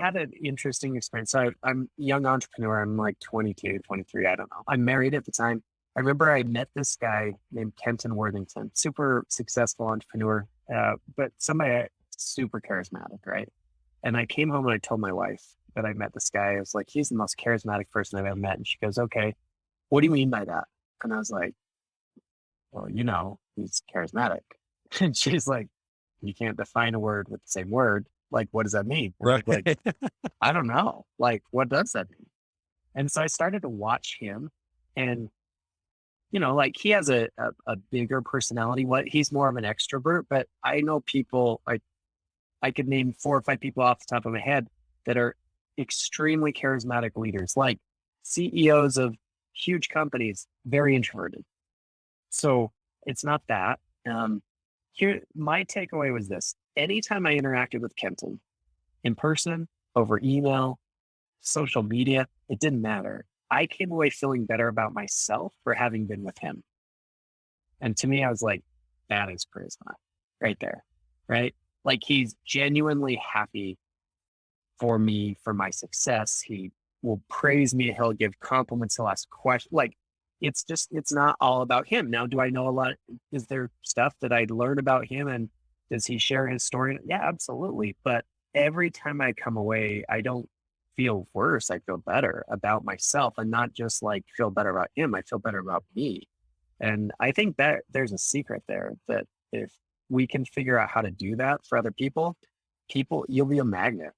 had an interesting experience. So I'm a young entrepreneur. I'm like 22, 23. I don't know. I'm married at the time. I remember I met this guy named Kenton Worthington, super successful entrepreneur, but somebody super charismatic, right? And I came home and I told my wife that I met this guy. I was like, he's the most charismatic person I've ever met. And she goes, okay, what do you mean by that? And I was like, well, he's charismatic. And she's like, you can't define a word with the same word. Like, what does that mean? I was Right. like, I don't know. Like, what does that mean? And so I started to watch him and, like he has a bigger personality. He's more of an extrovert, but I know people, I could name 4 or 5 people off the top of my head that are extremely charismatic leaders, like CEOs of huge companies, very introverted. So it's not that. Here, my takeaway was this: anytime I interacted with Kenton in person, over email, social media, it didn't matter. I came away feeling better about myself for having been with him. And to me, I was like, that is charisma right there. Right. Like he's genuinely happy for me, for my success. He will praise me. He'll give compliments. He'll ask questions. Like it's not all about him. Now, do I know a lot? Is there stuff that I learn about him and does he share his story? Yeah, absolutely. But every time I come away, I don't feel worse. I feel better about myself and not just like feel better about him. I feel better about me. And I think that there's a secret there that if we can figure out how to do that for other people, you'll be a magnet.